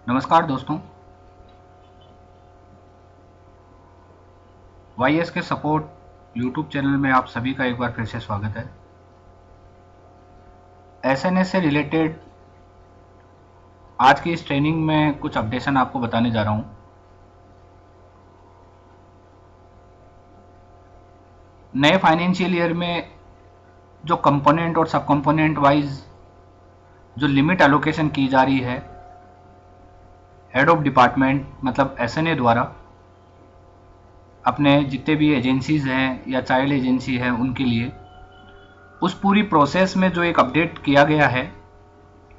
नमस्कार दोस्तों, YS के सपोर्ट यूट्यूब चैनल में आप सभी का एक बार फिर से स्वागत है। एसएनएस से रिलेटेड आज की इस ट्रेनिंग में कुछ अपडेशन आपको बताने जा रहा हूँ। नए फाइनेंशियल ईयर में जो कंपोनेंट और सब कंपोनेंट वाइज जो लिमिट एलोकेशन की जा रही है हेड ऑफ डिपार्टमेंट मतलब एसएनए द्वारा अपने जितने भी एजेंसीज हैं या चाइल्ड एजेंसी है उनके लिए, उस पूरी प्रोसेस में जो एक अपडेट किया गया है,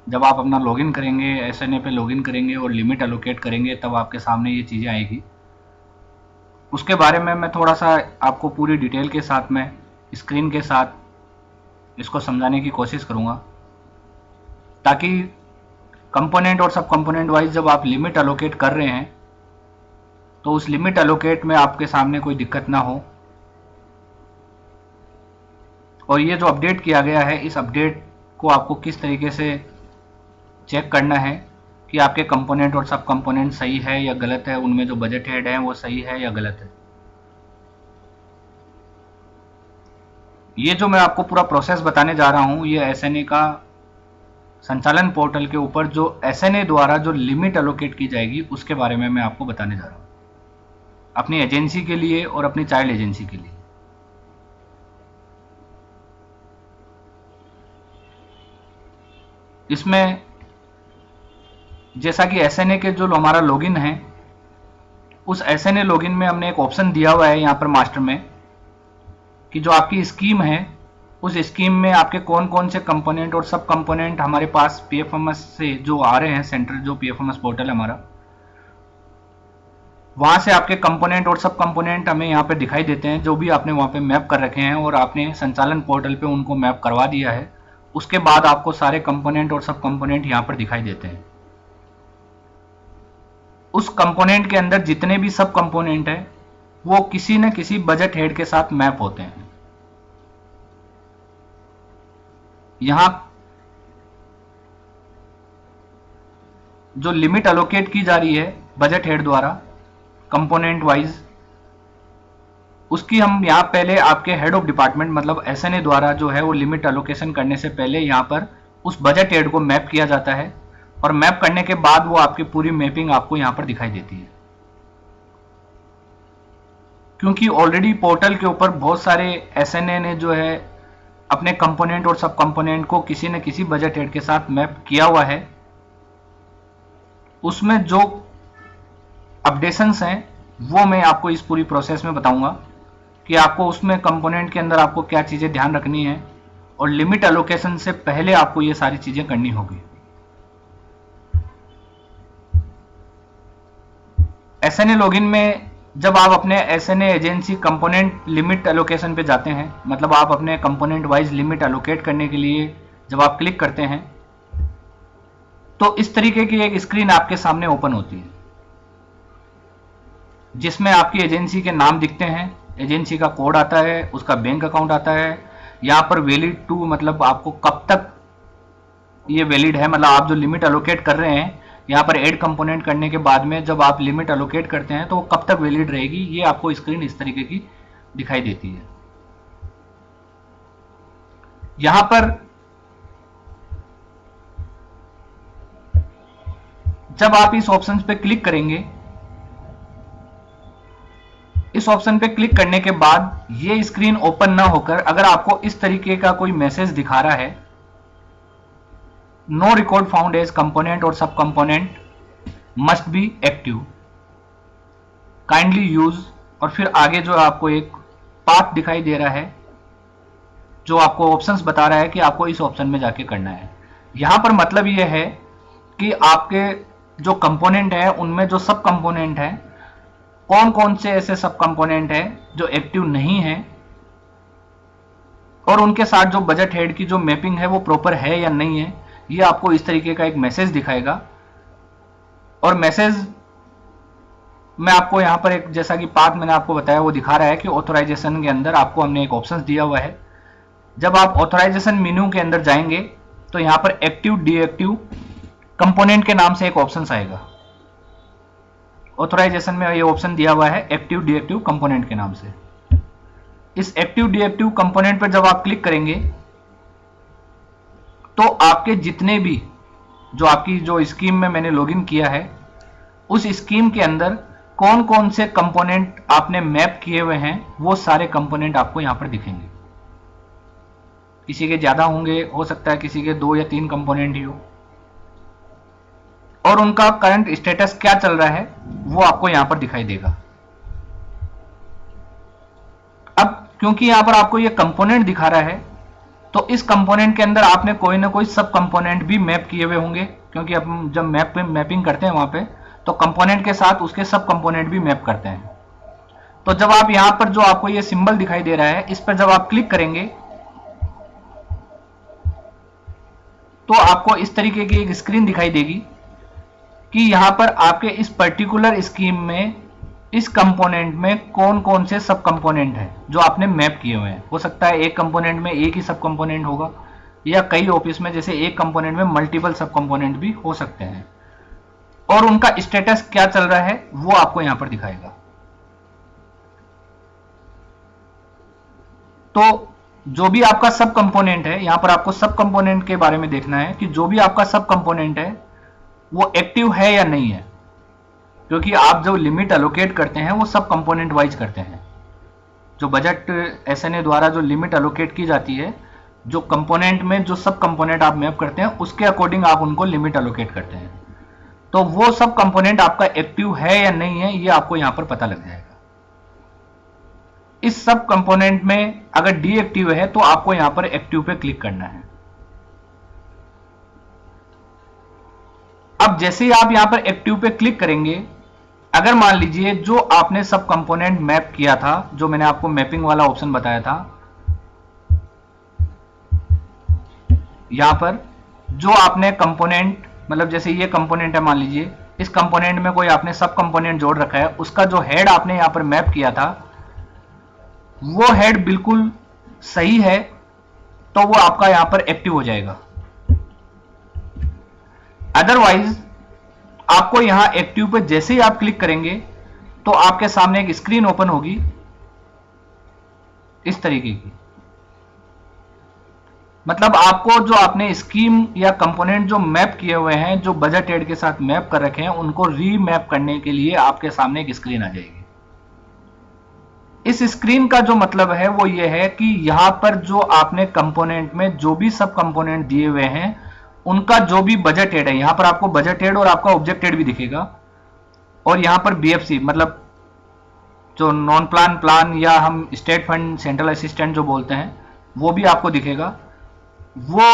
जब आप अपना लॉगिन करेंगे, एसएनए पे लॉगिन करेंगे और लिमिट एलोकेट करेंगे तब आपके सामने ये चीज़ें आएगी। उसके बारे में मैं थोड़ा सा आपको पूरी डिटेल के साथ में स्क्रीन के साथ इसको समझाने की कोशिश करूँगा, ताकि कंपोनेंट और सब कंपोनेंट वाइज जब आप लिमिट एलोकेट कर रहे हैं तो उस लिमिट एलोकेट में आपके सामने कोई दिक्कत ना हो। और ये जो अपडेट किया गया है, इस अपडेट को आपको किस तरीके से चेक करना है कि आपके कंपोनेंट और सब कंपोनेंट सही है या गलत है, उनमें जो बजट हेड है वो सही है या गलत है। ये जो मैं आपको पूरा प्रोसेस बताने जा रहा हूँ, ये एसएनए का संचालन पोर्टल के ऊपर जो एसएनए द्वारा जो लिमिट एलोकेट की जाएगी उसके बारे में मैं आपको बताने जा रहा हूँ, अपनी एजेंसी के लिए और अपनी चाइल्ड एजेंसी के लिए। इसमें जैसा कि एसएनए के जो हमारा लॉगिन है, उस एसएनए लॉगिन में हमने एक ऑप्शन दिया हुआ है यहाँ पर मास्टर में कि जो आपकी स्कीम है उस स्कीम में आपके कौन कौन से कंपोनेंट और सब कंपोनेंट हमारे पास पीएफएमएस से जो आ रहे हैं, सेंटर जो पीएफएमएस पोर्टल है हमारा, वहां से आपके कंपोनेंट और सब कंपोनेंट हमें यहाँ पे दिखाई देते हैं, जो भी आपने वहां पे मैप कर रखे हैं और आपने संचालन पोर्टल पे उनको मैप करवा दिया है। उसके बाद आपको सारे कंपोनेंट और सब कंपोनेंट यहाँ पर दिखाई देते हैं। उस कंपोनेंट के अंदर जितने भी सब कंपोनेंट है वो किसी न किसी बजट हेड के साथ मैप होते हैं। यहां जो लिमिट एलोकेट की जा रही है बजट हेड द्वारा कंपोनेंट वाइज, उसकी हम यहाँ पहले आपके हेड ऑफ डिपार्टमेंट मतलब एसएनए द्वारा जो है वो लिमिट एलोकेशन करने से पहले यहाँ पर उस बजट हेड को मैप किया जाता है और मैप करने के बाद वो आपकी पूरी मैपिंग आपको यहाँ पर दिखाई देती है। क्योंकि ऑलरेडी पोर्टल के ऊपर बहुत सारे एसएनए ने जो है अपने कंपोनेंट और सब कंपोनेंट को किसी न किसी बजट हेड के साथ मैप किया हुआ है, उसमें जो अपडेशंस हैं वो मैं आपको इस पूरी प्रोसेस में बताऊंगा कि आपको उसमें कंपोनेंट के अंदर आपको क्या चीज़ें ध्यान रखनी है और लिमिट एलोकेशन से पहले आपको ये सारी चीज़ें करनी होगी। एसएनए लॉगिन में जब आप अपने SNA agency component limit allocation पे जाते हैं, मतलब आप अपने कंपोनेंट वाइज लिमिट एलोकेट करने के लिए जब आप क्लिक करते हैं तो इस तरीके की एक स्क्रीन आपके सामने ओपन होती है, जिसमें आपकी एजेंसी के नाम दिखते हैं, एजेंसी का कोड आता है, उसका बैंक अकाउंट आता है, यहाँ पर वैलिड टू मतलब आपको कब तक ये वैलिड है, मतलब आप जो लिमिट एलोकेट कर रहे हैं यहाँ पर ऐड कंपोनेंट करने के बाद में जब आप लिमिट एलोकेट करते हैं तो वो कब तक वैलिड रहेगी, ये आपको स्क्रीन इस तरीके की दिखाई देती है। यहां पर जब आप इस ऑप्शन पे क्लिक करेंगे, इस ऑप्शन पे क्लिक करने के बाद ये स्क्रीन ओपन ना होकर अगर आपको इस तरीके का कोई मैसेज दिखा रहा है, no record found as component और sub component must be active, kindly use, और फिर आगे जो आपको एक पाथ दिखाई दे रहा है जो आपको ऑप्शंस बता रहा है कि आपको इस ऑप्शन में जाके करना है। यहां पर मतलब यह है कि आपके जो कंपोनेंट है उनमें जो सब कंपोनेंट है, कौन कौन से ऐसे सब कंपोनेंट है जो एक्टिव नहीं है और उनके साथ जो बजट हेड की जो मैपिंग है वो प्रॉपर है या नहीं है, ये आपको इस तरीके का एक मैसेज दिखाएगा। और मैसेज में आपको यहाँ पर एक, जैसा कि पाथ मैंने आपको बताया, वो दिखा रहा है कि ऑथराइजेशन के अंदर आपको हमने एक ऑप्शन दिया हुआ है। जब आप ऑथराइजेशन मेन्यू के अंदर जाएंगे तो यहाँ पर एक्टिव डीएक्टिव कंपोनेंट के नाम से एक ऑप्शन आएगा। ऑथराइजेशन में ये ऑप्शन दिया हुआ है एक्टिव डीएक्टिव कंपोनेंट के नाम से। इस एक्टिव डीएक्टिव कंपोनेंट पर जब आप क्लिक करेंगे तो आपके जितने भी जो आपकी जो स्कीम में मैंने लॉगिन किया है उस स्कीम के अंदर कौन कौन से कंपोनेंट आपने मैप किए हुए हैं वो सारे कंपोनेंट आपको यहां पर दिखेंगे। किसी के ज्यादा होंगे, हो सकता है किसी के 2 या 3 कंपोनेंट ही हो, और उनका करंट स्टेटस क्या चल रहा है वो आपको यहां पर दिखाई देगा। अब क्योंकि यहां पर आपको ये कंपोनेंट दिखा रहा है तो इस कंपोनेंट के अंदर आपने कोई ना कोई सब कंपोनेंट भी मैप किए हुए होंगे, क्योंकि अब जब मैपिंग करते हैं वहां पे तो कंपोनेंट के साथ उसके सब कंपोनेंट भी मैप करते हैं। तो जब आप यहां पर जो आपको ये सिंबल दिखाई दे रहा है इस पर जब आप क्लिक करेंगे तो आपको इस तरीके की एक स्क्रीन दिखाई देगी कि यहां पर आपके इस पर्टिकुलर स्कीम में इस कंपोनेंट में कौन कौन से सब कंपोनेंट हैं जो आपने मैप किए हुए हैं। हो सकता है एक कंपोनेंट में एक ही सब कंपोनेंट होगा, या कई ऑफिस में जैसे एक कंपोनेंट में मल्टीपल सब कंपोनेंट भी हो सकते हैं, और उनका स्टेटस क्या चल रहा है वो आपको यहां पर दिखाएगा। तो जो भी आपका सब कंपोनेंट है, यहां पर आपको सब कंपोनेंट के बारे में देखना है कि जो भी आपका सब कंपोनेंट है वो एक्टिव है या नहीं है, क्योंकि आप जो लिमिट एलोकेट करते हैं वो सब कंपोनेंट वाइज करते हैं। जो बजट एसएनए द्वारा जो लिमिट एलोकेट की जाती है, जो कंपोनेंट में जो सब कंपोनेंट आप मैप करते हैं उसके अकॉर्डिंग आप उनको लिमिट एलोकेट करते हैं। तो वो सब कंपोनेंट आपका एक्टिव है या नहीं है ये आपको यहां पर पता लग जाएगा। इस सब कंपोनेंट में अगर डीएक्टिव है तो आपको यहां पर एक्टिव पे क्लिक करना है। अब जैसे ही आप यहां पर एक्टिव पे क्लिक करेंगे, अगर मान लीजिए जो आपने सब कंपोनेंट मैप किया था, जो मैंने आपको मैपिंग वाला ऑप्शन बताया था, यहां पर जो आपने कंपोनेंट, मतलब जैसे ये कंपोनेंट है, मान लीजिए इस कंपोनेंट में कोई आपने सब कंपोनेंट जोड़ रखा है, उसका जो हेड आपने यहां पर मैप किया था वो हेड बिल्कुल सही है तो वो आपका यहां पर एक्टिव हो जाएगा। अदरवाइज आपको यहां एक्टिव पे जैसे ही आप क्लिक करेंगे तो आपके सामने एक स्क्रीन ओपन होगी इस तरीके की। मतलब आपको जो आपने स्कीम या कंपोनेंट जो मैप किए हुए हैं, जो बजट एड के साथ मैप कर रखे हैं, उनको रीमैप करने के लिए आपके सामने एक स्क्रीन आ जाएगी। इस स्क्रीन का जो मतलब है वो ये है कि यहां पर जो आपने कंपोनेंट में जो भी सब कंपोनेंट दिए हुए हैं उनका जो भी बजट एड है, यहां पर आपको बजट एड और आपका ऑब्जेक्ट एड भी दिखेगा, और यहां पर बीएफसी मतलब जो नॉन प्लान प्लान या हम स्टेट फंड सेंट्रल असिस्टेंट जो बोलते हैं वो भी आपको दिखेगा। वो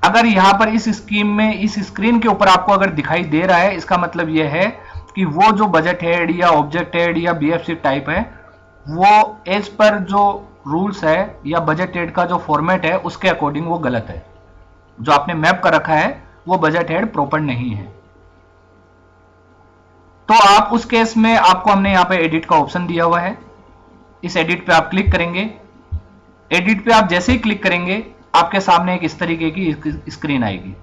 अगर यहां पर इस स्कीम में इस स्क्रीन के ऊपर आपको अगर दिखाई दे रहा है, इसका मतलब यह है कि वो जो बजट हेड या ऑब्जेक्ट हेड या बीएफसी टाइप है वो एज पर जो रूल्स है या बजट हेड का जो फॉर्मेट है उसके अकॉर्डिंग वो गलत है। जो आपने मैप कर रखा है वो बजट हेड प्रॉपर नहीं है। तो आप उस केस में आपको हमने यहां पे एडिट का ऑप्शन दिया हुआ है, इस एडिट पे आप क्लिक करेंगे। एडिट पे आप जैसे ही क्लिक करेंगे आपके सामने एक इस तरीके की स्क्रीन आएगी।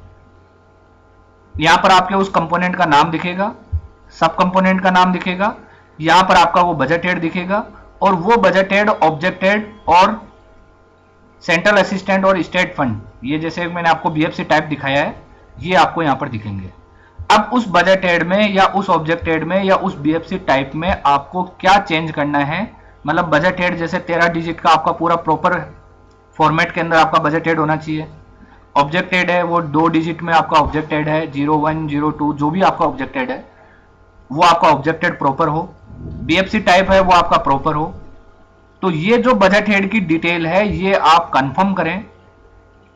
यहां पर आपके उस कंपोनेंट का नाम दिखेगा, सब कंपोनेंट का नाम दिखेगा, यहां पर आपका वो बजट हेड दिखेगा, और वो बजट हेड, ऑब्जेक्ट हेड और सेंट्रल असिस्टेंट और स्टेट फंड, ये जैसे मैंने आपको बीएफसी टाइप दिखाया है, ये आपको यहां पर दिखेंगे। अब उस बजट हेड में या उस ऑब्जेक्ट हेड में या उस बीएफसी टाइप में आपको क्या चेंज करना है, मतलब बजट हेड जैसे 13 डिजिट का आपका पूरा प्रॉपर फॉर्मेट के अंदर आपका बजट हेड होना चाहिए। ऑब्जेक्ट हेड है वो 2 डिजिट में आपका ऑब्जेक्ट हेड है, 01, 02 जो भी आपका ऑब्जेक्ट हेड है वो आपका ऑब्जेक्ट हेड प्रॉपर हो, बीएफसी टाइप है वो आपका प्रॉपर हो। तो ये जो बजट हेड की डिटेल है ये आप कंफर्म करें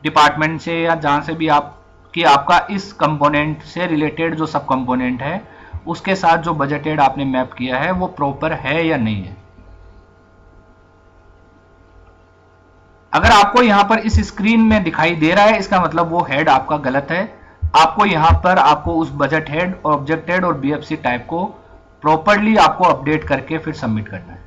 डिपार्टमेंट से या जहां से भी आप कि आपका इस कंपोनेंट से रिलेटेड जो सब कंपोनेंट है उसके साथ जो बजट हेड आपने मैप किया है वो प्रॉपर है या नहीं है। अगर आपको यहां पर इस स्क्रीन में दिखाई दे रहा है इसका मतलब वो हेड आपका गलत है। आपको यहां पर आपको उस बजट हेड, ऑब्जेक्ट हेड और बीएफसी टाइप को प्रॉपरली आपको अपडेट करके फिर सबमिट करना है।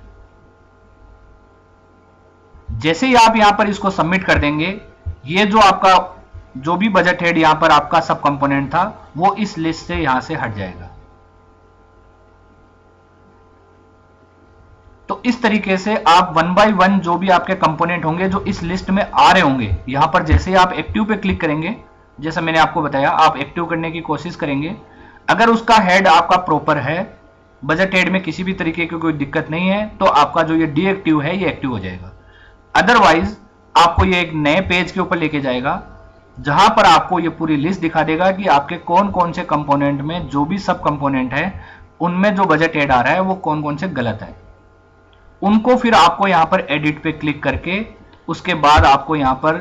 जैसे ही आप यहां पर इसको सबमिट कर देंगे, ये जो आपका जो भी बजट हेड यहां पर आपका सब कंपोनेंट था वो इस लिस्ट से यहां से हट जाएगा। तो इस तरीके से आप वन बाय वन जो भी आपके कंपोनेंट होंगे जो इस लिस्ट में आ रहे होंगे, यहां पर जैसे ही आप एक्टिव पे क्लिक करेंगे, जैसा मैंने आपको बताया, आप एक्टिव करने की कोशिश करेंगे। अगर उसका हेड आपका प्रॉपर है, बजट हेड में किसी भी तरीके की कोई दिक्कत नहीं है, तो आपका जो ये डीएक्टिव है ये एक्टिव हो जाएगा। अदरवाइज आपको ये एक नए पेज के ऊपर लेके जाएगा जहां पर आपको ये पूरी लिस्ट दिखा देगा कि आपके कौन कौन से कंपोनेंट में जो भी सब कंपोनेंट है उनमें जो बजट ऐड आ रहा है वो कौन कौन से गलत है। उनको फिर आपको यहां पर एडिट पे क्लिक करके उसके बाद आपको यहां पर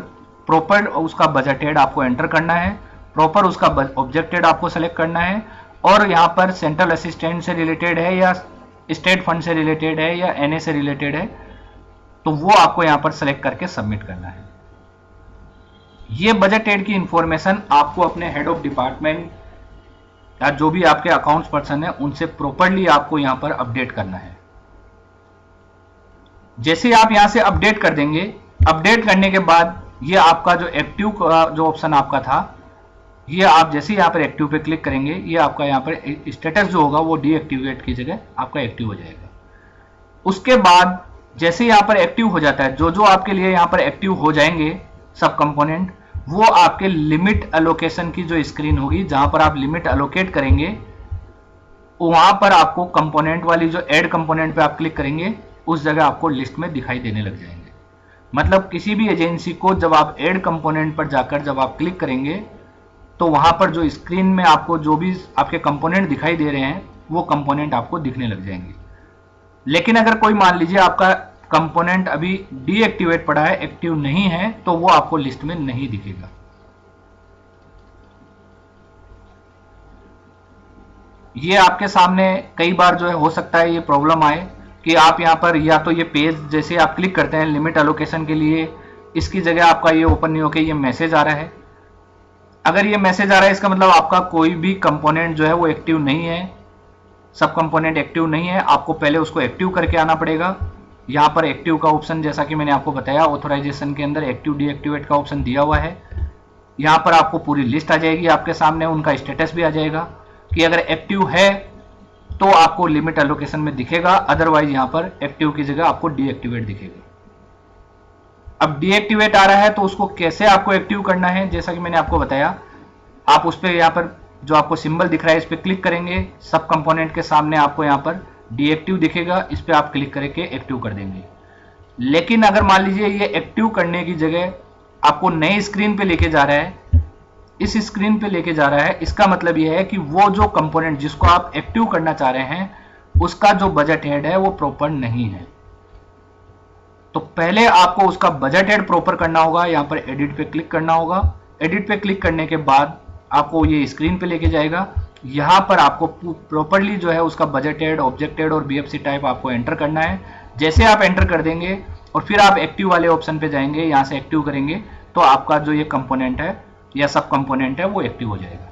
प्रॉपर उसका बजट ऐड आपको एंटर करना है, प्रॉपर उसका ऑब्जेक्टेड आपको सेलेक्ट करना है, और यहां पर सेंट्रल असिस्टेंट से रिलेटेड है या स्टेट फंड से रिलेटेड है या एनए से रिलेटेड है, तो वो आपको यहां पर सेलेक्ट करके सबमिट करना है। ये बजट ऐड की इंफॉर्मेशन आपको अपने हेड ऑफ डिपार्टमेंट या जो भी आपके अकाउंट्स पर्सन है उनसे प्रॉपरली आपको यहां पर अपडेट करना है। जैसे आप यहां से अपडेट कर देंगे, अपडेट करने के बाद ये आपका जो एक्टिव का जो ऑप्शन आपका था, ये आप जैसे ही यहां पर एक्टिव पे क्लिक करेंगे, ये आपका यहां पर स्टेटस जो होगा वो डीएक्टिवेट की जगह आपका एक्टिव हो जाएगा। उसके बाद जैसे यहां पर एक्टिव हो जाता है, जो जो आपके लिए यहां पर एक्टिव हो जाएंगे सब कंपोनेंट, वो आपके लिमिट एलोकेशन की जो स्क्रीन होगी जहां पर आप लिमिट एलोकेट करेंगे, वहां पर आपको कंपोनेंट वाली जो ऐड कंपोनेंट पे आप क्लिक करेंगे, उस जगह आपको लिस्ट में दिखाई देने लग जाएंगे। मतलब किसी भी एजेंसी को जब आप ऐड कंपोनेंट पर जाकर जब आप क्लिक करेंगे तो वहां पर जो स्क्रीन में आपको जो भी आपके कंपोनेंट दिखाई दे रहे हैं वो कंपोनेंट आपको दिखने लग जाएंगे। लेकिन अगर कोई मान लीजिए आपका कंपोनेंट अभी डीएक्टिवेट पड़ा है, एक्टिव नहीं है, तो वो आपको लिस्ट में नहीं दिखेगा। ये आपके सामने कई बार जो है हो सकता है ये प्रॉब्लम आए कि आप यहां पर या तो ये पेज जैसे आप क्लिक करते हैं लिमिट एलोकेशन के लिए, इसकी जगह आपका ये ओपन नहीं होकर ये मैसेज आ रहा है। अगर ये मैसेज आ रहा है इसका मतलब आपका कोई भी कंपोनेंट जो है वो एक्टिव नहीं है, सब कंपोनेंट एक्टिव नहीं है। आपको पहले उसको एक्टिव करके आना पड़ेगा। यहाँ पर एक्टिव का ऑप्शन जैसा कि मैंने आपको बताया ऑथराइजेशन के अंदर एक्टिव डीएक्टिवेट का ऑप्शन दिया हुआ है। यहाँ पर आपको पूरी लिस्ट आ जाएगी आपके सामने, उनका स्टेटस भी आ जाएगा कि अगर एक्टिव है तो आपको लिमिट एलोकेशन में दिखेगा, अदरवाइज यहाँ पर एक्टिव की जगह आपको डीएक्टिवेट दिखेगा। अब डीएक्टिवेट आ रहा है तो उसको कैसे आपको एक्टिव करना है, जैसा कि मैंने आपको बताया, आप उस पर यहाँ पर जो आपको सिंबल दिख रहा है इस पर क्लिक करेंगे, सब कंपोनेंट के सामने आपको यहाँ पर डीएक्टिव दिखेगा, इस पर आप क्लिक करके एक्टिव कर देंगे। लेकिन अगर मान लीजिए ये एक्टिव करने की जगह आपको नई स्क्रीन पे लेके जा रहा है, इस स्क्रीन पे लेके जा रहा है, इसका मतलब यह है कि वो जो कंपोनेंट जिसको आप एक्टिव करना चाह रहे हैं उसका जो बजट हेड है वो प्रॉपर नहीं है। तो पहले आपको उसका बजट हेड प्रॉपर करना होगा। यहाँ पर एडिट पे क्लिक करना होगा। एडिट पे क्लिक करने के बाद आपको ये स्क्रीन पे लेके जाएगा। यहाँ पर आपको प्रॉपरली जो है उसका बजट हेड, ऑब्जेक्ट हेड और बीएफसी टाइप आपको एंटर करना है। जैसे आप एंटर कर देंगे और फिर आप एक्टिव वाले ऑप्शन पे जाएंगे, यहाँ से एक्टिव करेंगे तो आपका जो ये कंपोनेंट है या सब कंपोनेंट है वो एक्टिव हो जाएगा।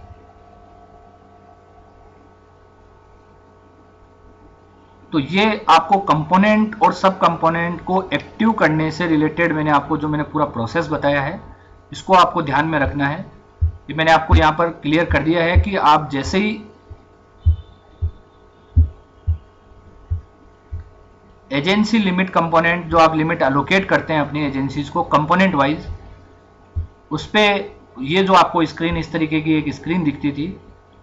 तो ये आपको कंपोनेंट और सब कंपोनेंट को एक्टिव करने से रिलेटेड मैंने पूरा प्रोसेस बताया है, इसको आपको ध्यान में रखना है। ये मैंने आपको यहां पर क्लियर कर दिया है कि आप जैसे ही एजेंसी लिमिट कंपोनेंट जो आप लिमिट एलोकेट करते हैं अपनी एजेंसीज को कंपोनेंट वाइज, उस पे ये जो आपको स्क्रीन इस तरीके की एक स्क्रीन दिखती थी,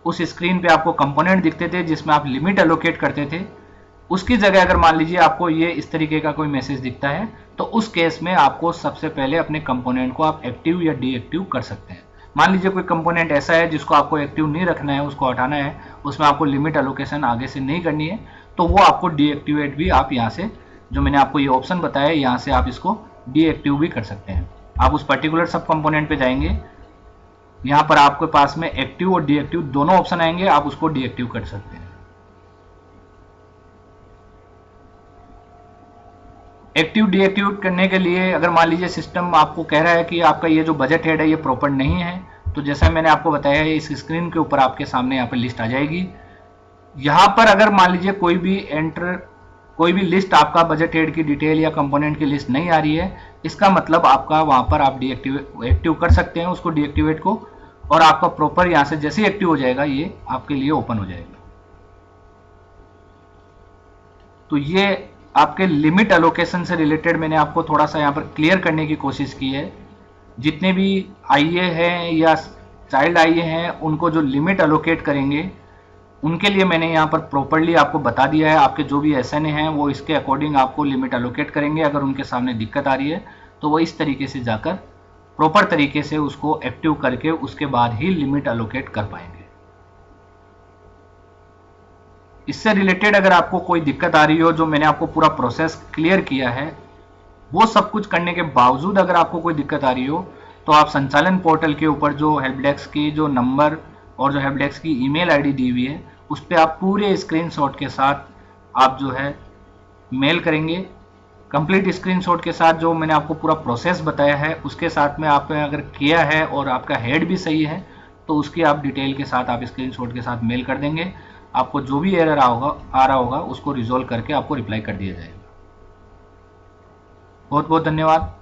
उस स्क्रीन पे आपको कंपोनेंट दिखते थे जिसमें आप लिमिट एलोकेट करते थे। उसकी जगह अगर मान लीजिए आपको ये इस तरीके का कोई मैसेज दिखता है तो उस केस में आपको सबसे पहले अपने कंपोनेंट को आप एक्टिव या डीएक्टिव कर सकते हैं। मान लीजिए कोई कंपोनेंट ऐसा है जिसको आपको एक्टिव नहीं रखना है, उसको हटाना है, उसमें आपको लिमिट एलोकेशन आगे से नहीं करनी है, तो वो आपको डीएक्टिवेट भी आप यहाँ से जो मैंने आपको ये ऑप्शन बताया यहाँ से आप इसको डीएक्टिव भी कर सकते हैं। आप उस पर्टिकुलर सब कंपोनेंट पे जाएंगे, यहाँ पर आपके पास में एक्टिव और डीएक्टिव दोनों ऑप्शन आएंगे, आप उसको डीएक्टिव कर सकते हैं। एक्टिव डीएक्टिव करने के लिए अगर मान लीजिए सिस्टम आपको कह रहा है कि आपका ये जो बजट हेड है ये प्रॉपर नहीं है, तो जैसा मैंने आपको बताया है इस स्क्रीन के ऊपर आपके सामने यहाँ पर लिस्ट आ जाएगी। यहाँ पर अगर मान लीजिए कोई भी लिस्ट आपका बजट हेड की डिटेल या कंपोनेंट की लिस्ट नहीं आ रही है, इसका मतलब आपका वहां पर आप एक्टिव कर सकते हैं उसको डीएक्टिवेट को, और आपका प्रॉपर यहाँ से जैसे ही एक्टिव हो जाएगा ये आपके लिए ओपन हो जाएगा। तो ये आपके लिमिट एलोकेशन से रिलेटेड मैंने आपको थोड़ा सा यहाँ पर क्लियर करने की कोशिश की है। जितने भी आईए हैं या चाइल्ड आईए हैं उनको जो लिमिट एलोकेट करेंगे उनके लिए मैंने यहाँ पर प्रॉपरली आपको बता दिया है। आपके जो भी एसएनए हैं वो इसके अकॉर्डिंग आपको लिमिट एलोकेट करेंगे। अगर उनके सामने दिक्कत आ रही है तो वो इस तरीके से जाकर प्रॉपर तरीके से उसको एक्टिव करके उसके बाद ही लिमिट एलोकेट कर पाएंगे। इससे रिलेटेड अगर आपको कोई दिक्कत आ रही हो, जो मैंने आपको पूरा प्रोसेस क्लियर किया है, वो सब कुछ करने के बावजूद अगर आपको कोई दिक्कत आ रही हो तो आप संचालन पोर्टल के ऊपर जो हेल्प डेस्क की जो नंबर और जो हेल्प डेस्क की ईमेल आईडी दी हुई है उस पर आप पूरे स्क्रीनशॉट के साथ आप जो है मेल करेंगे। कंप्लीट स्क्रीनशॉट के साथ जो मैंने आपको पूरा प्रोसेस बताया है उसके साथ में आपने अगर किया है और आपका हेड भी सही है तो उसकी आप डिटेल के साथ आप स्क्रीनशॉट के साथ मेल कर देंगे। आपको जो भी एरर आ रहा होगा उसको रिजॉल्व करके आपको रिप्लाई कर दिया जाएगा। बहुत बहुत धन्यवाद।